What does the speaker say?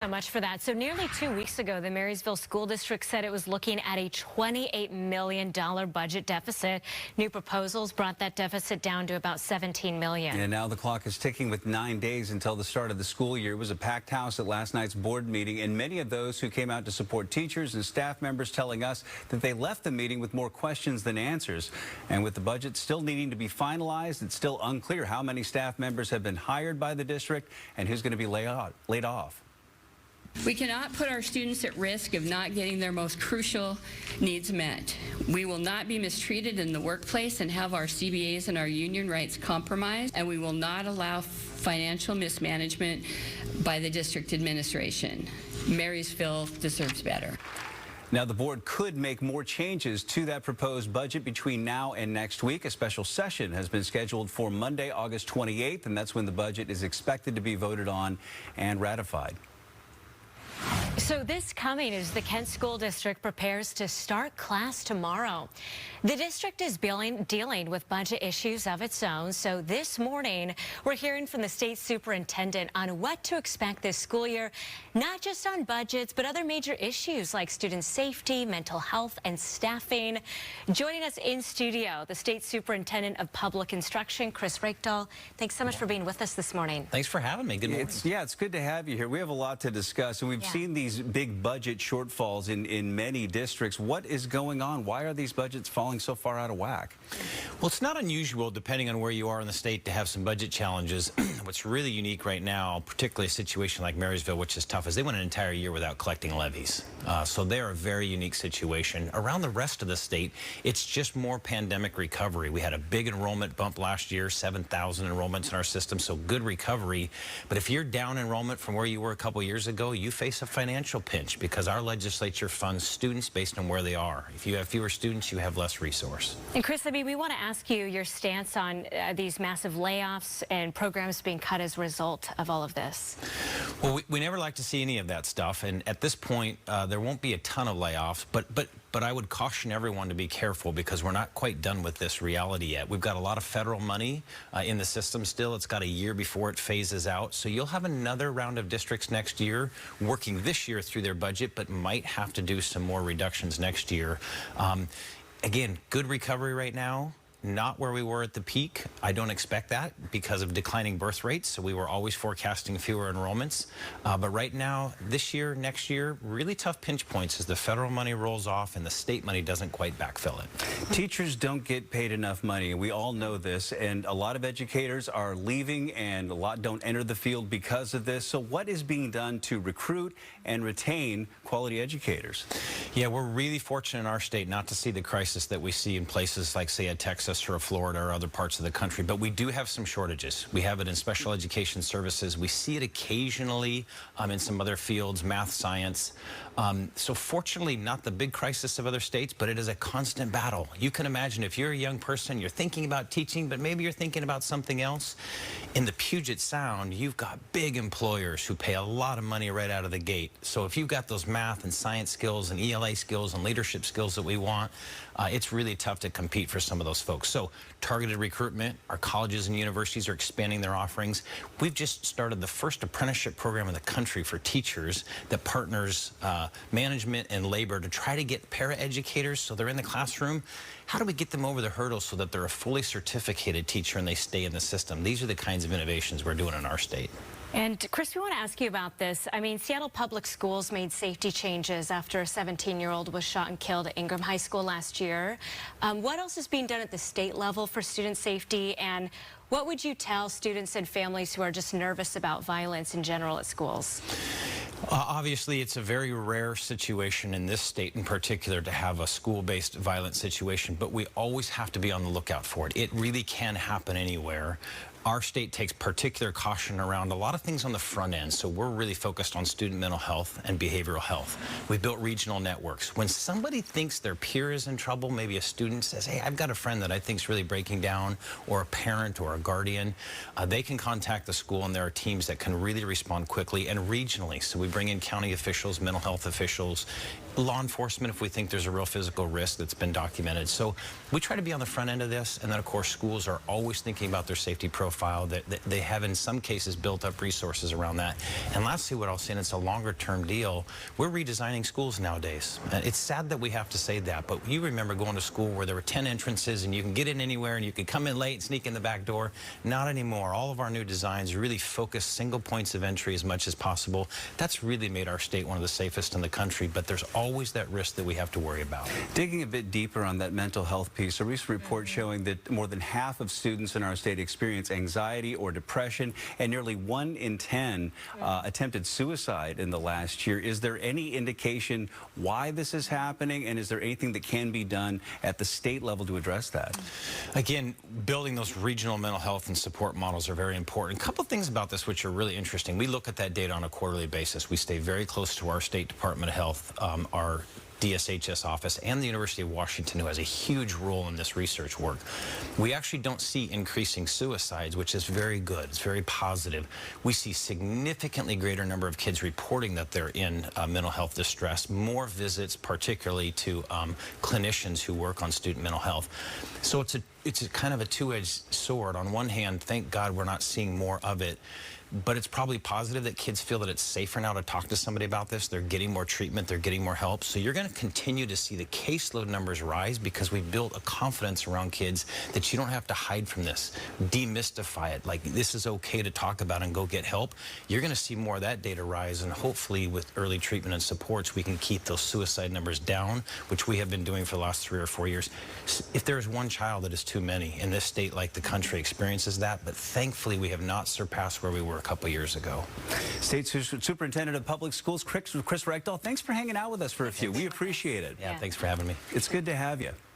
So much for that. So nearly 2 weeks ago, the Marysville School District said it was looking at a $28 million budget deficit. New proposals brought that deficit down to about $17 million. And now the clock is ticking with 9 days until the start of the school year. It was a packed house at last night's board meeting, and many of those who came out to support teachers and staff members telling us that they left the meeting with more questions than answers. And with the budget still needing to be finalized, it's still unclear how many staff members have been hired by the district and who's going to be laid off. We cannot put our students at risk of not getting their most crucial needs met. We will not be mistreated in the workplace and have our CBAs and our union rights compromised, and we will not allow financial mismanagement by the district administration. Marysville deserves better. Now, the board could make more changes to that proposed budget between now and next week. A special session has been scheduled for Monday, August 28th, and that's when the budget is expected to be voted on and ratified. So this coming as the Kent School District prepares to start class tomorrow. The district is dealing with budget issues of its own. So this morning, we're hearing from the state superintendent on what to expect this school year, not just on budgets, but other major issues like student safety, mental health, and staffing. Joining us in studio, the state superintendent of public instruction, Chris Rakedahl. Thanks so much for being with us this morning. Thanks for having me. Good morning. It's good to have you here. We have a lot to discuss, and we've seen these big budget shortfalls in many districts. What is going on? Why are these budgets falling so far out of whack? Well, it's not unusual, depending on where you are in the state, to have some budget challenges. What's really unique right now, particularly a situation like Marysville, which is tough, is they went an entire year without collecting levies. So they're a very unique situation. Around the rest of the state, it's just more pandemic recovery. We had a big enrollment bump last year, 7,000 enrollments in our system, so good recovery. But if you're down enrollment from where you were a couple years ago, you face a financial pinch because our legislature funds students based on where they are. If you have fewer students, you have less resource. And Chris, I mean, we want to ask you your stance on these massive layoffs and programs being cut as a result of all of this. Well, we never like to see any of that stuff, and at this point, there won't be a ton of layoffs, but I would caution everyone to be careful because we're not quite done with this reality yet. We've got a lot of federal money in the system still. It's got a year before it phases out. So you'll have another round of districts next year working this year through their budget, but might have to do some more reductions next year. Again, good recovery right now. Not where we were at the peak. I don't expect that because of declining birth rates. So we were always forecasting fewer enrollments. But right now, this year, next year, really tough pinch points as the federal money rolls off and the state money doesn't quite backfill it. Teachers don't get paid enough money. We all know this. And a lot of educators are leaving and a lot don't enter the field because of this. So what is being done to recruit and retain quality educators? Yeah, we're really fortunate in our state not to see the crisis that we see in places like, say, Texas or Florida or other parts of the country, but we do have some shortages. We have it in special education services. We see it occasionally in some other fields, math, science. So fortunately, not the big crisis of other states, but it is a constant battle. You can imagine if you're a young person, you're thinking about teaching, but maybe you're thinking about something else. In the Puget Sound, you've got big employers who pay a lot of money right out of the gate. So if you've got those math and science skills and ELA skills and leadership skills that we want, it's really tough to compete for some of those folks. So targeted recruitment, our colleges and universities are expanding their offerings. We've just started the first apprenticeship program in the country for teachers that partners management and labor to try to get paraeducators so they're in the classroom. How do we get them over the hurdles so that they're a fully certificated teacher and they stay in the system? These are the kinds of innovations we're doing in our state. And Chris, we want to ask you about this. I mean, Seattle Public Schools made safety changes after a 17-year-old was shot and killed at Ingram High School last year. What else is being done at the state level for student safety? And what would you tell students and families who are just nervous about violence in general at schools? Obviously, it's a very rare situation in this state in particular to have a school-based violent situation, but we always have to be on the lookout for it. It really can happen anywhere. Our state takes particular caution around a lot of things on the front end, so we're really focused on student mental health and behavioral health. We've built regional networks. When somebody thinks their peer is in trouble, maybe a student says, hey, I've got a friend that I think is really breaking down, or a parent or a guardian, they can contact the school, and there are teams that can really respond quickly and regionally. So we bring in county officials, mental health officials, law enforcement if we think there's a real physical risk that's been documented. So we try to be on the front end of this, and then of course schools are always thinking about their safety program. profile. That they have, in some cases, built up resources around that. And lastly, what I'll say, and it's a longer-term deal, we're redesigning schools nowadays. It's sad that we have to say that, but you remember going to school where there were 10 entrances and you can get in anywhere and you could come in late and sneak in the back door. Not anymore. All of our new designs really focus single points of entry as much as possible. That's really made our state one of the safest in the country, but there's always that risk that we have to worry about. Digging a bit deeper on that mental health piece, a recent report showing that more than half of students in our state experience anxiety or depression, and nearly 1 in 10 attempted suicide in the last year. Is there any indication why this is happening, and is there anything that can be done at the state level to address that? Again, building those regional mental health and support models are very important. A couple things about this which are really interesting. We look at that data on a quarterly basis. We stay very close to our State Department of Health, our DSHS office, and the University of Washington, who has a huge role in this research work. We actually don't see increasing suicides, which is very good. It's very positive. We see significantly greater number of kids reporting that they're in mental health distress, more visits, particularly to clinicians who work on student mental health. So it's a kind of a two-edged sword. On one hand, thank God we're not seeing more of it. But it's probably positive that kids feel that it's safer now to talk to somebody about this. They're getting more treatment. They're getting more help. So you're going to continue to see the caseload numbers rise because we've built a confidence around kids that you don't have to hide from this, demystify it. Like, this is okay to talk about and go get help. You're going to see more of that data rise, and hopefully with early treatment and supports, we can keep those suicide numbers down, which we have been doing for the last 3 or 4 years. If there is one child that is too many in this state, like the country experiences that, but thankfully we have not surpassed where we were a couple years ago. State Superintendent of Public Schools, Chris Reckdahl, thanks for hanging out with us for a few. We appreciate it. Yeah, thanks for having me. It's good to have you.